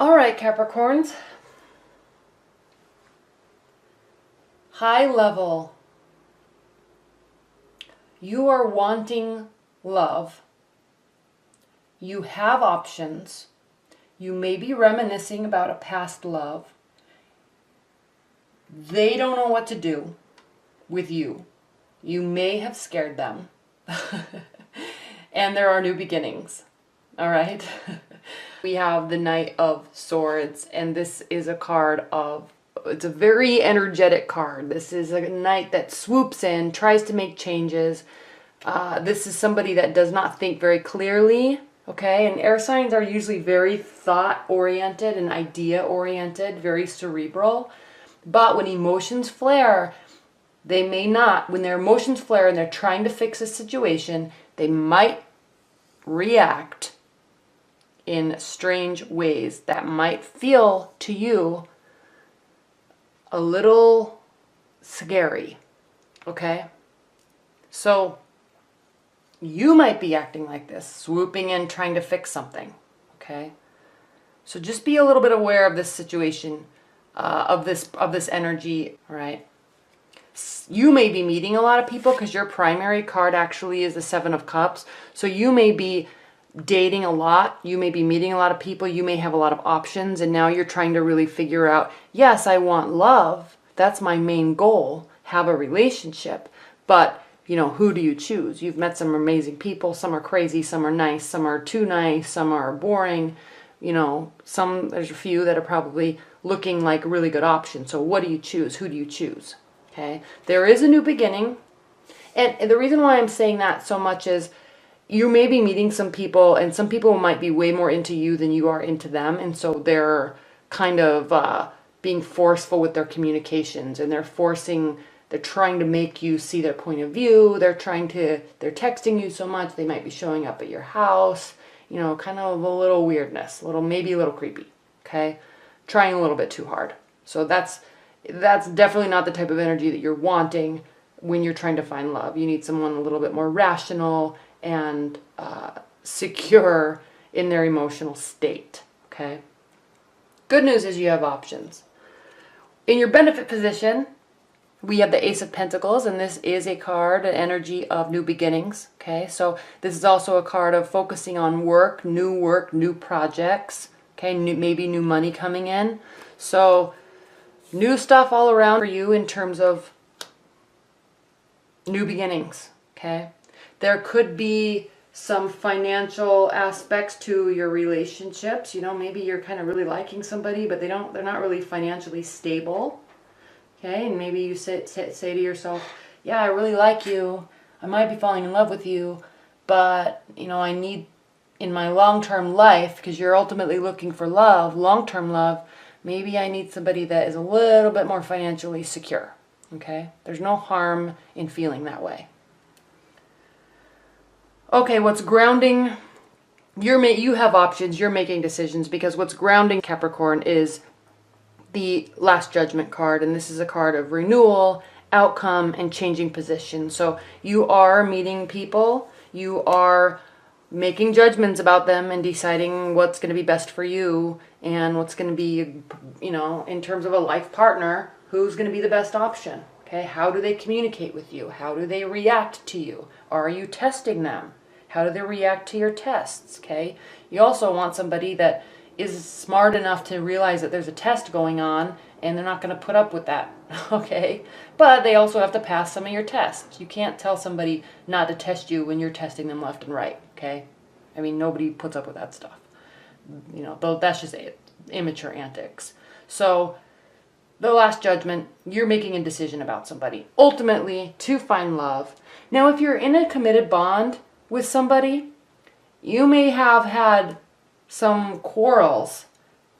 All right, Capricorns. High level. You are wanting love. You have options. You may be reminiscing about a past love. They don't know what to do with you. You may have scared them. And there are new beginnings. All right? We have the Knight of Swords, and this is a card of, it's a very energetic card. This is a knight that swoops in, tries to make changes. This is somebody that does not think very clearly, okay? And air signs are usually very thought-oriented and idea-oriented, very cerebral. But when emotions flare, they may not. When their emotions flare and they're trying to fix a situation, they might react in strange ways that might feel to you a little scary, okay? So you might be acting like this, swooping in, trying to fix something, okay? So just be a little bit aware of this situation, of this energy, all right? You may be meeting a lot of people because your primary card actually is the Seven of Cups. So you may be dating a lot. You may be meeting a lot of people. You may have a lot of options. And now you're trying to really figure out, yes, I want love. That's my main goal. Have a relationship. But, you know, who do you choose? You've met some amazing people. Some are crazy. Some are nice. Some are too nice. Some are boring. You know, there's a few that are probably looking like really good options. So what do you choose? Who do you choose? Okay, there is a new beginning. And the reason why I'm saying that so much is you may be meeting some people, and some people might be way more into you than you are into them. And so they're kind of being forceful with their communications, and they're trying to make you see their point of view. They're texting you so much, they might be showing up at your house, you know, kind of a little weirdness, maybe a little creepy, okay? Trying a little bit too hard. So that's definitely not the type of energy that you're wanting when you're trying to find love. You need someone a little bit more rational and secure in their emotional state, okay? Good news is you have options. In your benefit position, we have the Ace of Pentacles, and this is a card, an energy of new beginnings, okay? So this is also a card of focusing on work, new projects, okay? Maybe new money coming in. So new stuff all around for you in terms of new beginnings, okay? There could be some financial aspects to your relationships. You know, maybe you're kind of really liking somebody, but they're not really financially stable, okay? And maybe you say to yourself, yeah, I really like you. I might be falling in love with you, but, you know, I need in my long-term life, because you're ultimately looking for love, long-term love, maybe I need somebody that is a little bit more financially secure, okay? There's no harm in feeling that way. Okay, what's grounding? You have options, you're making decisions, because what's grounding Capricorn is the Last Judgment card, and this is a card of renewal, outcome, and changing position. So you are meeting people, you are making judgments about them and deciding what's going to be best for you and what's going to be, you know, in terms of a life partner, who's going to be the best option, okay? How do they communicate with you? How do they react to you? Are you testing them? How do they react to your tests, okay? You also want somebody that is smart enough to realize that there's a test going on and they're not going to put up with that, okay? But they also have to pass some of your tests. You can't tell somebody not to test you when you're testing them left and right, okay? I mean, nobody puts up with that stuff. You know, though that's just immature antics. So the Last Judgment, you're making a decision about somebody, ultimately to find love. Now, if you're in a committed bond with somebody, you may have had some quarrels,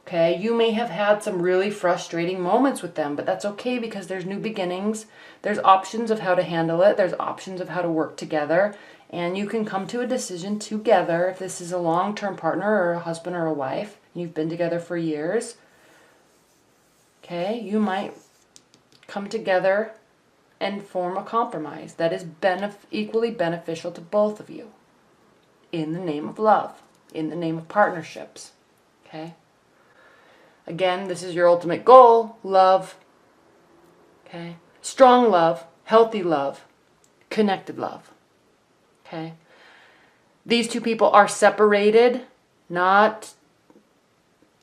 okay? You may have had some really frustrating moments with them, but that's okay because there's new beginnings. There's options of how to handle it. There's options of how to work together, and you can come to a decision together. If this is a long-term partner or a husband or a wife, you've been together for years, okay, you might come together and form a compromise that is equally beneficial to both of you in the name of love, in the name of partnerships, okay? Again, this is your ultimate goal, love. Okay? Strong love, healthy love, connected love. Okay? These two people are separated, not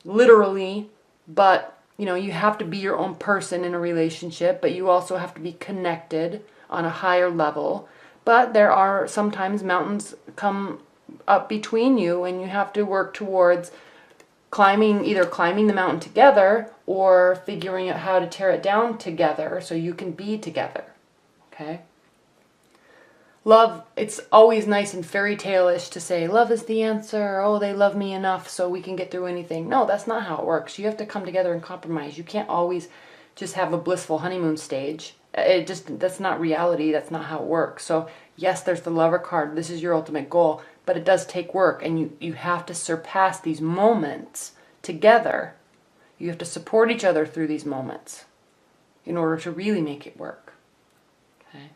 literally, but you have to be your own person in a relationship, but you also have to be connected on a higher level. But there are sometimes mountains come up between you, and you have to work towards either climbing the mountain together or figuring out how to tear it down together so you can be together. Okay? Love, it's always nice and fairy tale-ish to say, love is the answer. Oh, they love me enough so we can get through anything. No, that's not how it works. You have to come together and compromise. You can't always just have a blissful honeymoon stage. That's not reality. That's not how it works. So yes, there's the Lover card. This is your ultimate goal, but it does take work, and you have to surpass these moments together. You have to support each other through these moments in order to really make it work. Okay.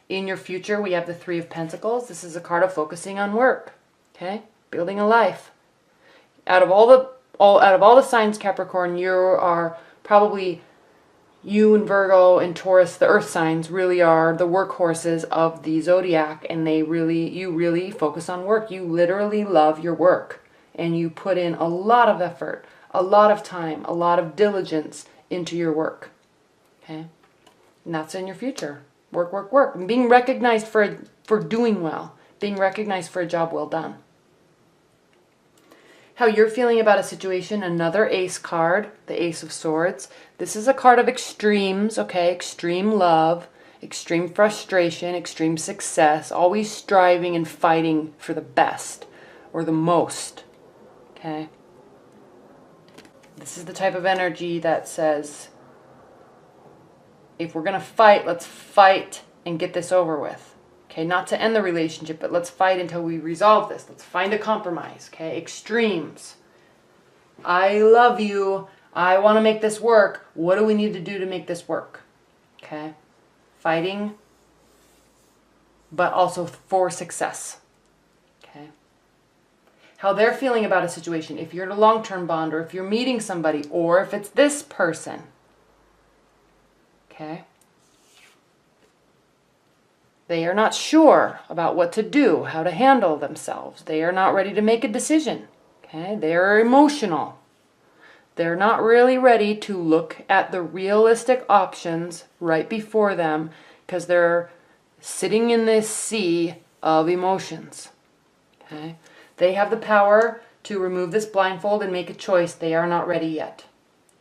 In your future, we have the Three of Pentacles. This is a card of focusing on work. Okay, building a life. Out of all the signs, Capricorn, you are probably, you and Virgo and Taurus, the earth signs, really are the workhorses of the zodiac, and you really focus on work. You literally love your work, and you put in a lot of effort, a lot of time, a lot of diligence into your work. Okay, and that's in your future. Work, work, work. And being recognized for doing well, being recognized for a job well done. How you're feeling about a situation, another ace card, the Ace of Swords. This is a card of extremes, okay? Extreme love, extreme frustration, extreme success, always striving and fighting for the best or the most, okay? This is the type of energy that says, if we're going to fight, let's fight and get this over with. Okay, not to end the relationship, but let's fight until we resolve this. Let's find a compromise, okay? Extremes. I love you. I want to make this work. What do we need to do to make this work? Okay? Fighting, but also for success. Okay? How they're feeling about a situation, if you're in a long-term bond, or if you're meeting somebody, or if it's this person. Okay? They are not sure about what to do, how to handle themselves. They are not ready to make a decision. Okay? They are emotional. They're not really ready to look at the realistic options right before them because they're sitting in this sea of emotions. Okay? They have the power to remove this blindfold and make a choice. They are not ready yet.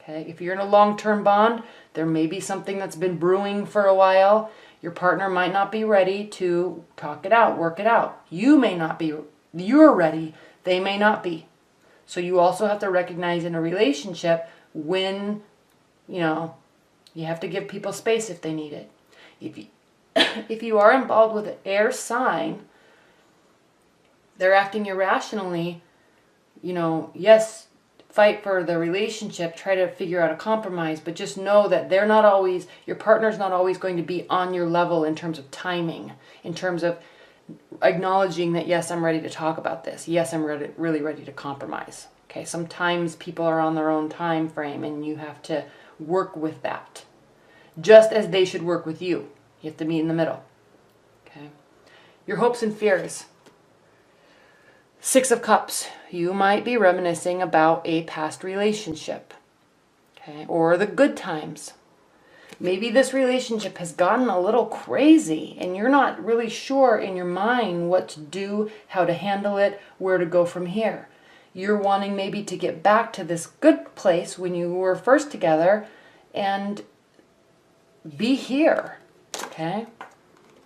Okay? If you're in a long-term bond, there may be something that's been brewing for a while. Your partner might not be ready to talk it out, work it out. You may not be. You're ready. They may not be. So you also have to recognize in a relationship when, you have to give people space if they need it. If you are involved with an air sign, they're acting irrationally, yes, fight for the relationship, try to figure out a compromise, but just know that your partner's not always going to be on your level in terms of timing, in terms of acknowledging that, yes, I'm ready to talk about this. Yes, I'm really ready to compromise. Okay, sometimes people are on their own time frame and you have to work with that. Just as they should work with you. You have to meet in the middle. Okay. Your hopes and fears. Six of Cups. You might be reminiscing about a past relationship. Okay, or the good times. Maybe this relationship has gotten a little crazy and you're not really sure in your mind what to do, how to handle it, where to go from here. You're wanting maybe to get back to this good place when you were first together and be here, okay?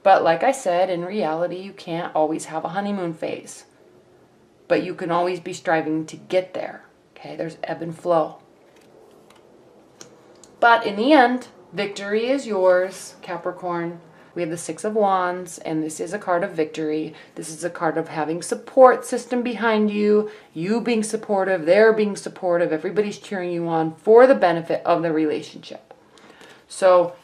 But like I said, in reality, you can't always have a honeymoon phase. But you can always be striving to get there, okay? There's ebb and flow. But in the end, victory is yours, Capricorn. We have the Six of Wands, and this is a card of victory. This is a card of having support system behind you, you being supportive, they're being supportive, everybody's cheering you on for the benefit of the relationship. So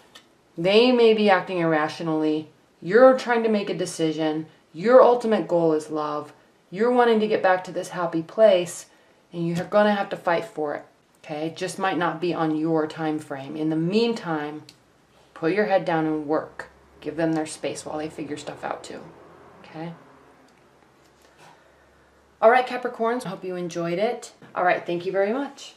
they may be acting irrationally. You're trying to make a decision. Your ultimate goal is love. You're wanting to get back to this happy place, and you're going to have to fight for it. Okay, it just might not be on your time frame. In the meantime, put your head down and work. Give them their space while they figure stuff out too. Okay? All right, Capricorns, I hope you enjoyed it. All right, thank you very much.